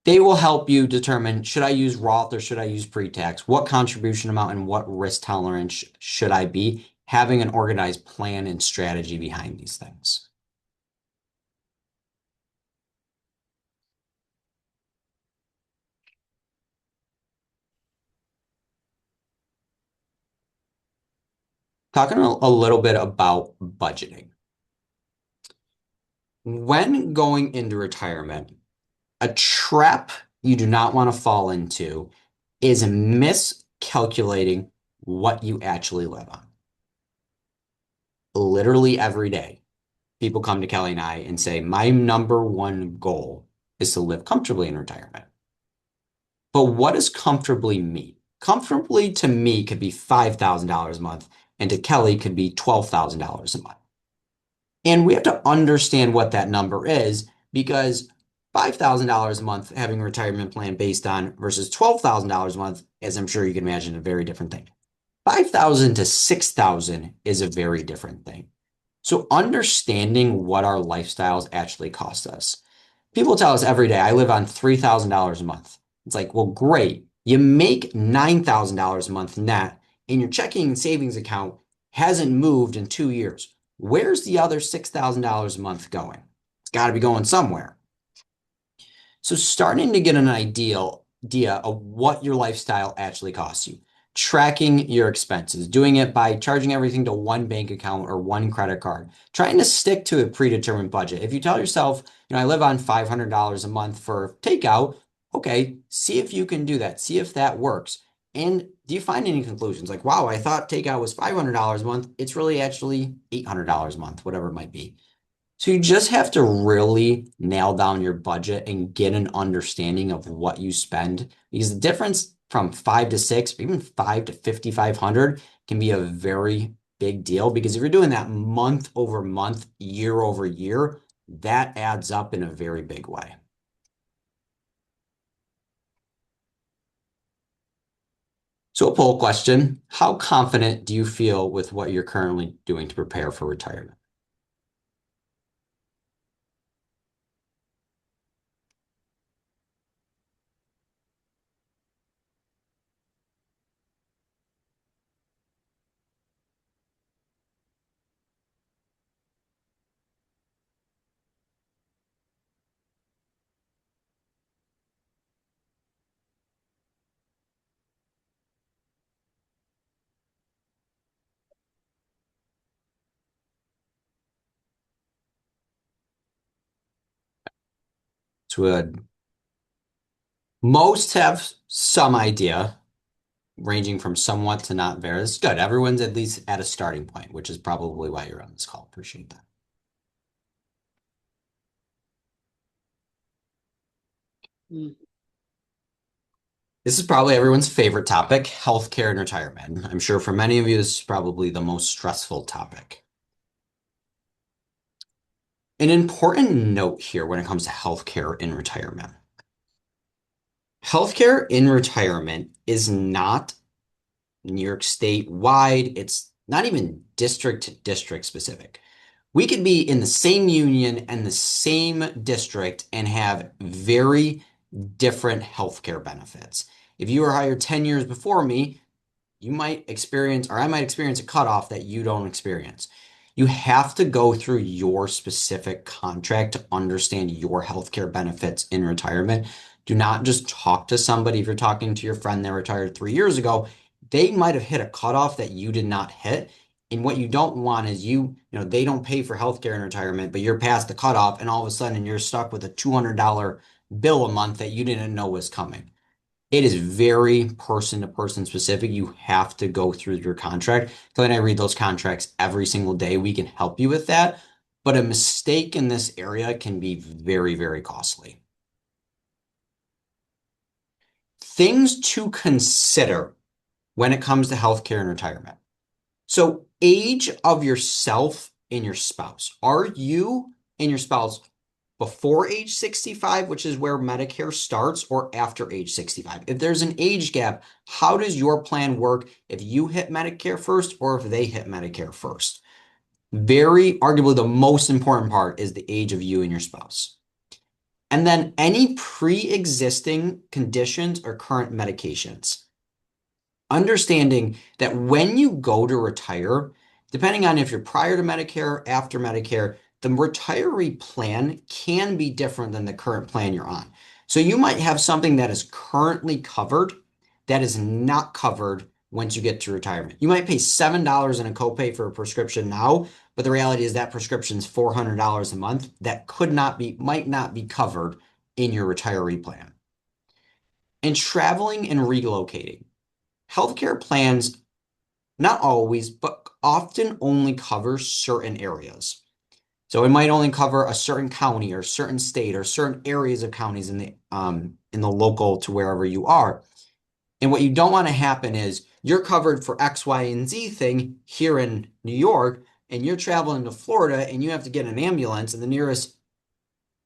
They will help you determine, should I use Roth or should I use pre-tax? What contribution amount and what risk tolerance should I be? Having an organized plan and strategy behind these things. Talking a little bit about budgeting. When going into retirement, a trap you do not want to fall into is miscalculating what you actually live on. Literally every day, people come to Kelly and I and say, my number one goal is to live comfortably in retirement. But what does comfortably mean? Comfortably to me could be $5,000 a month, and to Kelly could be $12,000 a month. And we have to understand what that number is, because $5,000 a month having a retirement plan based on versus $12,000 a month, as I'm sure you can imagine, a very different thing. 5,000 to 6,000 is a very different thing. So understanding what our lifestyles actually cost us. People tell us every day, I live on $3,000 a month. It's like, well, great. You make $9,000 a month net, and your checking and savings account hasn't moved in 2 years. Where's the other $6,000 a month going? It's got to be going somewhere. So starting to get an idea of what your lifestyle actually costs you, tracking your expenses, doing it by charging everything to one bank account or one credit card, trying to stick to a predetermined budget. If you tell yourself, I live on $500 a month for takeout, okay, see if you can do that. See if that works. And do you find any conclusions? Like, wow, I thought takeout was $500 a month. It's really actually $800 a month, whatever it might be. So you just have to really nail down your budget and get an understanding of what you spend because the difference from 5 to 6, or even 5 to 5,500 can be a very big deal because if you're doing that month over month, year over year, that adds up in a very big way. So a poll question, how confident do you feel with what you're currently doing to prepare for retirement? So most have some idea, ranging from somewhat to not very. It's good. Everyone's at least at a starting point, which is probably why you're on this call. Appreciate that. Mm. This is probably everyone's favorite topic, healthcare and retirement. I'm sure for many of you, this is probably the most stressful topic. An important note here when it comes to healthcare in retirement. Healthcare in retirement is not New York State wide. It's not even district to district specific. We could be in the same union and the same district and have very different healthcare benefits. If you were hired 10 years before me, you might experience, or I might experience a cutoff that you don't experience. You have to go through your specific contract to understand your healthcare benefits in retirement. Do not just talk to somebody. If you're talking to your friend that retired 3 years ago, they might have hit a cutoff that you did not hit. And what you don't want is they don't pay for healthcare in retirement, but you're past the cutoff, and all of a sudden you're stuck with a $200 bill a month that you didn't know was coming. It is very person to person specific. You have to go through your contract. Kelly and I read those contracts every single day. We can help you with that. But a mistake in this area can be very, very costly. Things to consider when it comes to healthcare and retirement. So, age of yourself and your spouse. Are you and your spouse before age 65, which is where Medicare starts, or after age 65? If there's an age gap, how does your plan work if you hit Medicare first or if they hit Medicare first? Very arguably the most important part is the age of you and your spouse. And then any pre-existing conditions or current medications. Understanding that when you go to retire, depending on if you're prior to Medicare, after Medicare, the retiree plan can be different than the current plan you're on. So you might have something that is currently covered that is not covered once you get to retirement. You might pay $7 in a copay for a prescription now, but the reality is that prescription is $400 a month that might not be covered in your retiree plan. And traveling and relocating. Healthcare plans, not always, but often only cover certain areas. So it might only cover a certain county or certain state or certain areas of counties in the local to wherever you are. And what you don't want to happen is you're covered for X, Y, and Z thing here in New York, and you're traveling to Florida and you have to get an ambulance, and the nearest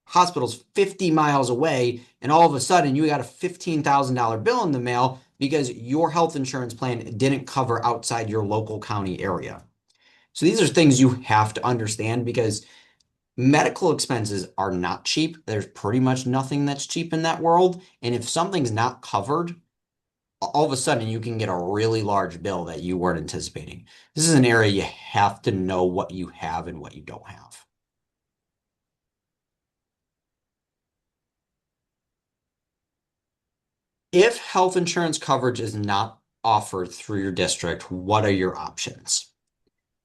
hospital's 50 miles away, and all of a sudden you got a $15,000 bill in the mail because your health insurance plan didn't cover outside your local county area. So these are things you have to understand because medical expenses are not cheap. There's pretty much nothing that's cheap in that world. And if something's not covered, all of a sudden you can get a really large bill that you weren't anticipating. This is an area you have to know what you have and what you don't have. If health insurance coverage is not offered through your district, what are your options?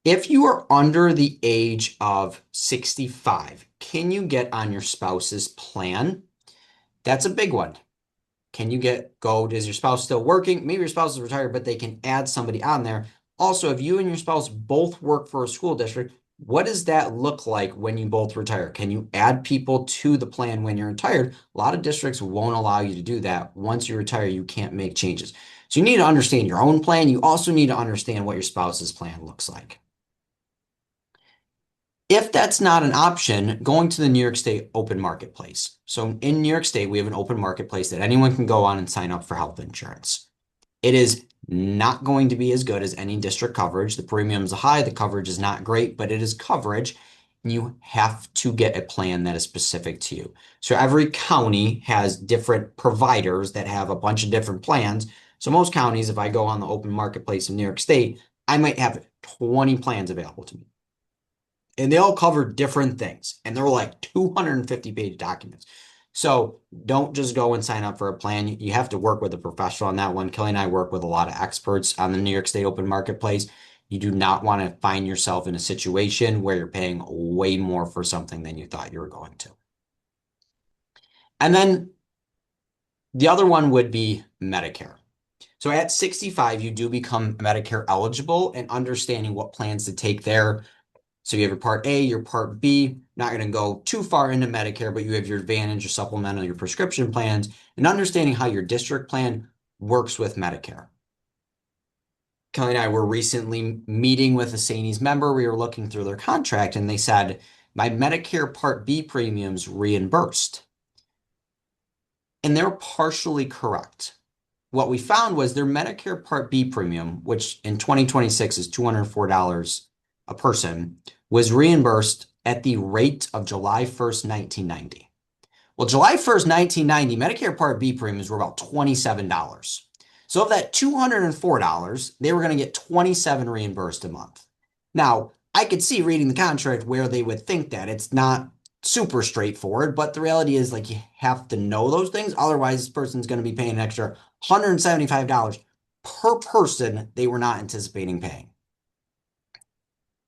If you are under the age of 65, can you get on your spouse's plan? That's a big one. Can you is your spouse still working? Maybe your spouse is retired, but they can add somebody on there. Also, if you and your spouse both work for a school district, what does that look like when you both retire? Can you add people to the plan when you're retired? A lot of districts won't allow you to do that. Once you retire, you can't make changes. So you need to understand your own plan. You also need to understand what your spouse's plan looks like. If that's not an option, going to the New York State open marketplace. So in New York State, we have an open marketplace that anyone can go on and sign up for health insurance. It is not going to be as good as any district coverage. The premiums are high, the coverage is not great, but it is coverage. And you have to get a plan that is specific to you. So every county has different providers that have a bunch of different plans. So most counties, if I go on the open marketplace in New York State, I might have 20 plans available to me. And they all cover different things. And they're like 250-page documents. So don't just go and sign up for a plan. You have to work with a professional on that one. Kelly and I work with a lot of experts on the New York State open marketplace. You do not want to find yourself in a situation where you're paying way more for something than you thought you were going to. And then the other one would be Medicare. So at 65, you do become Medicare eligible, and understanding what plans to take there. So you have your Part A, your Part B, not going to go too far into Medicare, but you have your Advantage, your supplemental, your prescription plans, and understanding how your district plan works with Medicare. Kelly and I were recently meeting with a SAANYS member. We were looking through their contract, and they said, my Medicare Part B premiums reimbursed. And they're partially correct. What we found was their Medicare Part B premium, which in 2026 is $204 a person, was reimbursed at the rate of July 1st, 1990. Well, July 1st, 1990, Medicare Part B premiums were about $27. So of that $204, they were going to get $27 reimbursed a month. Now, I could see reading the contract where they would think that. It's not super straightforward, but the reality is like you have to know those things. Otherwise, this person's going to be paying an extra $175 per person they were not anticipating paying.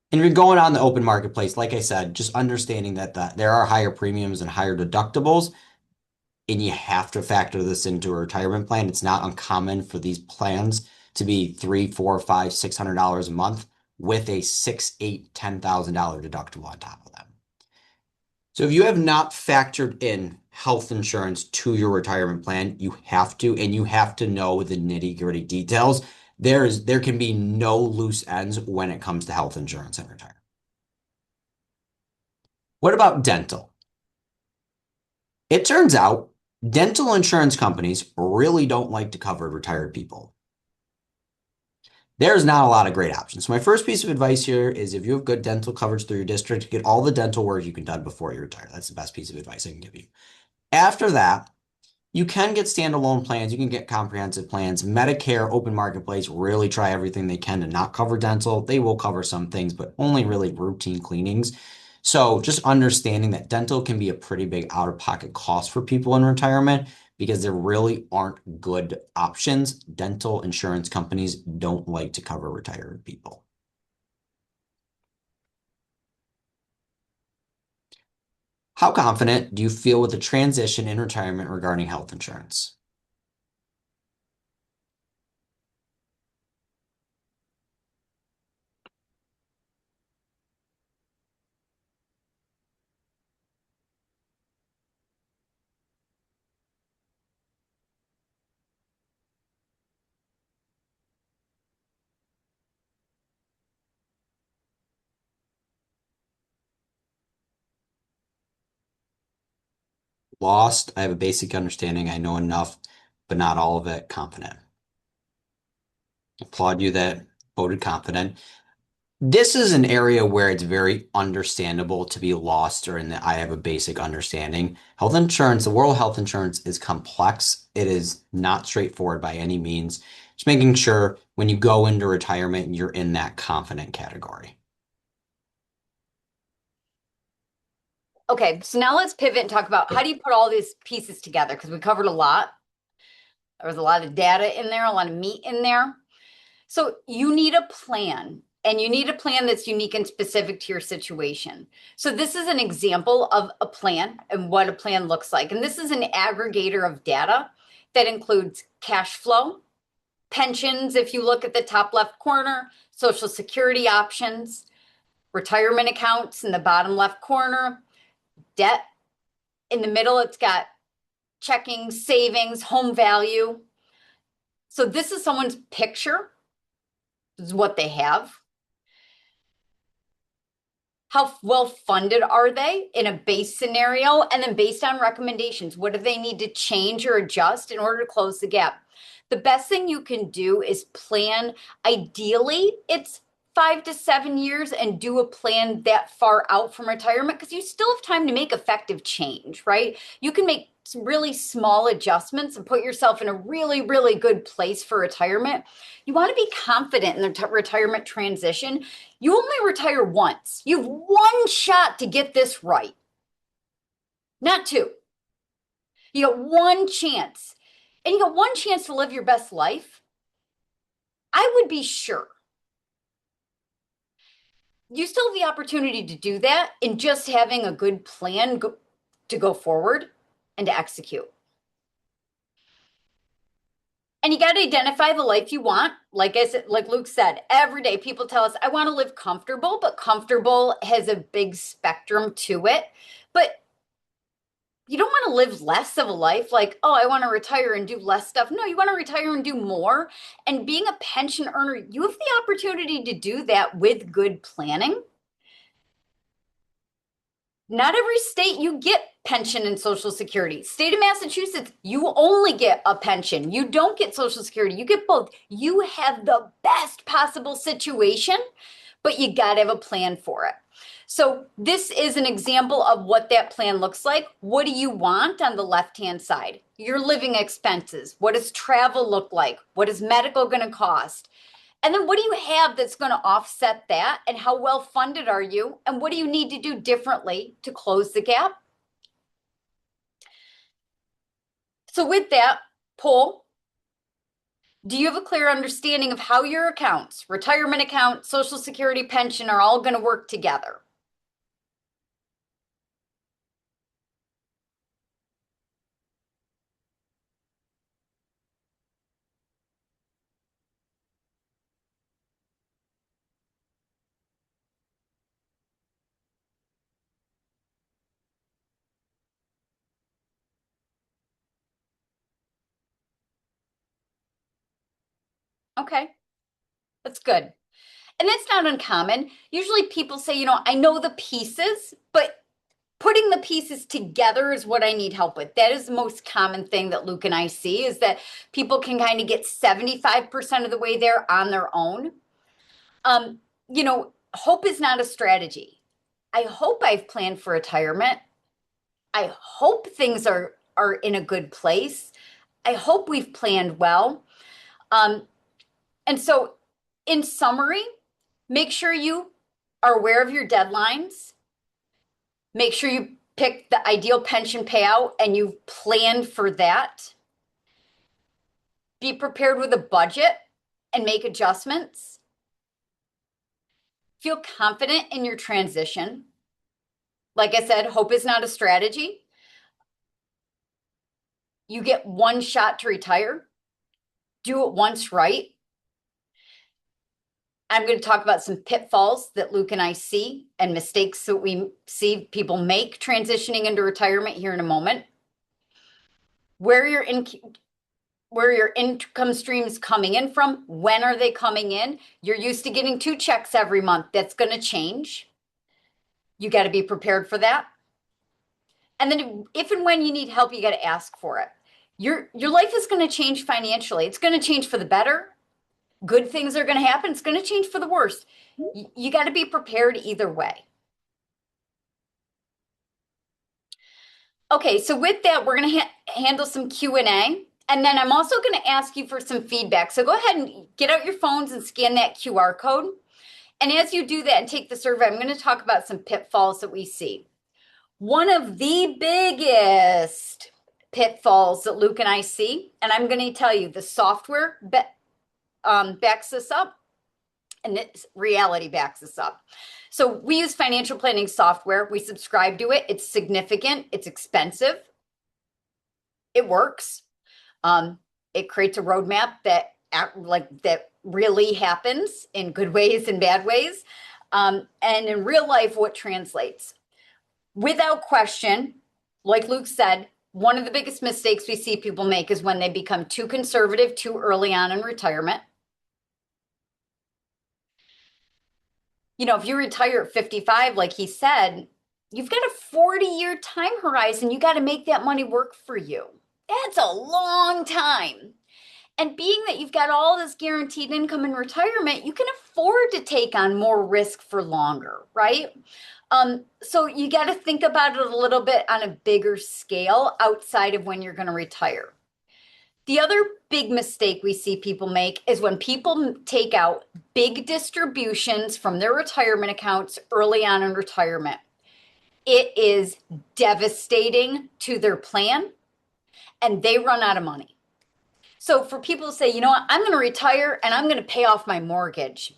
And if you're going on the open marketplace, like I said, just understanding that there are higher premiums and higher deductibles, and you have to factor this into a retirement plan. It's not uncommon for these plans to be $300, $400, $500, $600 a month with a $6,000, $8,000, $10,000 deductible on top of them. So if you have not factored in health insurance to your retirement plan, you have to, and you have to know the nitty-gritty details. There can be no loose ends when it comes to health insurance and retirement. What about dental? It turns out dental insurance companies really don't like to cover retired people. There's not a lot of great options. So my first piece of advice here is if you have good dental coverage through your district, get all the dental work you can done before you retire. That's the best piece of advice I can give you. After that, you can get standalone plans. You can get comprehensive plans. Medicare open marketplace really try everything they can to not cover dental. They will cover some things, but only really routine cleanings. So just understanding that dental can be a pretty big out-of-pocket cost for people in retirement because there really aren't good options. Dental insurance companies don't like to cover retired people. How confident do you feel with the transition in retirement regarding health insurance? Lost. I have a basic understanding. I know enough, but not all of it. Confident. Applaud you that voted confident. This is an area where it's very understandable to be lost or in that I have a basic understanding. Health insurance, the world of health insurance is complex. It is not straightforward by any means. Just making sure when you go into retirement, you're in that confident category. Okay, so now let's pivot and talk about how do you put all these pieces together? Because we covered a lot. There was a lot of data in there, a lot of meat in there. So you need a plan, and you need a plan that's unique and specific to your situation. So this is an example of a plan and what a plan looks like. And this is an aggregator of data. That includes cash flow, pensions, if you look at the top left corner, Social Security options, retirement accounts in the bottom left corner, debt. In the middle, it's got checking, savings, home value. So this is someone's picture. This is what they have. How well funded are they in a base scenario? And then based on recommendations, what do they need to change or adjust in order to close the gap? The best thing you can do is plan. Ideally, it's 5 to 7 years, and do a plan that far out from retirement, because you still have time to make effective change, right? You can make some really small adjustments and put yourself in a really, really good place for retirement. You want to be confident in the retirement transition. You only retire once. You have one shot to get this right, not two. You got one chance, and you got one chance to live your best life. I would be sure you still have the opportunity to do that in just having a good plan to go forward and to execute. And you got to identify the life you want. Like I said, like Luke said, every day people tell us, I want to live comfortable, but comfortable has a big spectrum to it. But you don't want to live less of a life, like, oh, I want to retire and do less stuff. No, you want to retire and do more. And being a pension earner, you have the opportunity to do that with good planning. Not every state you get pension and Social Security. State of Massachusetts, you only get a pension. You don't get Social Security. You get both. You have the best possible situation, but you got to have a plan for it. So this is an example of what that plan looks like. What do you want on the left-hand side? Your living expenses. What does travel look like? What is medical going to cost? And then what do you have that's going to offset that? And how well funded are you? And what do you need to do differently to close the gap? So with that poll, do you have a clear understanding of how your accounts, retirement account, Social Security, pension, are all going to work together? Okay, that's good. And that's not uncommon. Usually people say, I know the pieces, but putting the pieces together is what I need help with. That is the most common thing that Luke and I see, is that people can kind of get 75% of the way there on their own. Hope is not a strategy. I hope I've planned for retirement. I hope things are in a good place. I hope we've planned well. And so in summary, make sure you are aware of your deadlines. Make sure you pick the ideal pension payout and you've planned for that. Be prepared with a budget and make adjustments. Feel confident in your transition. Like I said, hope is not a strategy. You get one shot to retire. Do it once right. I'm going to talk about some pitfalls that Luke and I see and mistakes that we see people make transitioning into retirement here in a moment. Where your income streams coming in from, when are they coming in? You're used to getting 2 checks every month. That's going to change. You got to be prepared for that. And then if and when you need help, you got to ask for it. Your life is going to change financially. It's going to change for the better. Good things are going to happen. It's going to change for the worst. You got to be prepared either way. Okay, so with that, we're going to handle some Q&A. And then I'm also going to ask you for some feedback. So go ahead and get out your phones and scan that QR code. And as you do that and take the survey, I'm going to talk about some pitfalls that we see. One of the biggest pitfalls that Luke and I see, and I'm going to tell you, the software backs this up, and this reality backs this up. So we use financial planning software. We subscribe to it. It's significant. It's expensive. It works. It creates a roadmap that really happens in good ways and bad ways. And in real life, what translates? Without question, like Luke said, one of the biggest mistakes we see people make is when they become too conservative too early on in retirement. If you retire at 55, like he said, you've got a 40-year time horizon. You got to make that money work for you. That's a long time. And being that you've got all this guaranteed income in retirement, you can afford to take on more risk for longer, right? So you got to think about it a little bit on a bigger scale outside of when you're going to retire. The other big mistake we see people make is when people take out big distributions from their retirement accounts early on in retirement. It is devastating to their plan and they run out of money. So for people to say, you know what, I'm going to retire and I'm going to pay off my mortgage.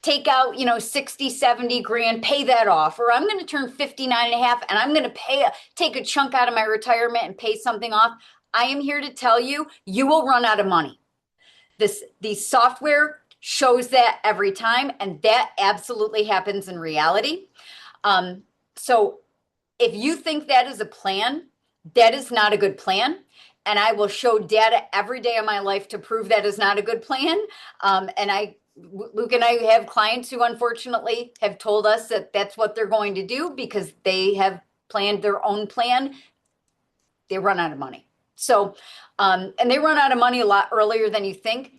Take out, 60, 70 grand, pay that off. Or I'm going to turn 59 and a half and I'm going to take a chunk out of my retirement and pay something off. I am here to tell you, you will run out of money. The software shows that every time, and that absolutely happens in reality. So if you think that is a plan, that is not a good plan. And I will show data every day of my life to prove that is not a good plan. Luke and I have clients who unfortunately have told us that that's what they're going to do because they have planned their own plan. They run out of money. So, and they run out of money a lot earlier than you think.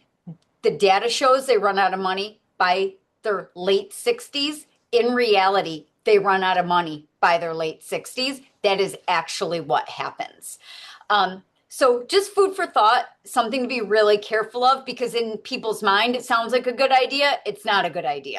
The data shows they run out of money by their late 60s. In reality, they run out of money by their late 60s. That is actually what happens. So just food for thought, something to be really careful of, because in people's mind, it sounds like a good idea. It's not a good idea.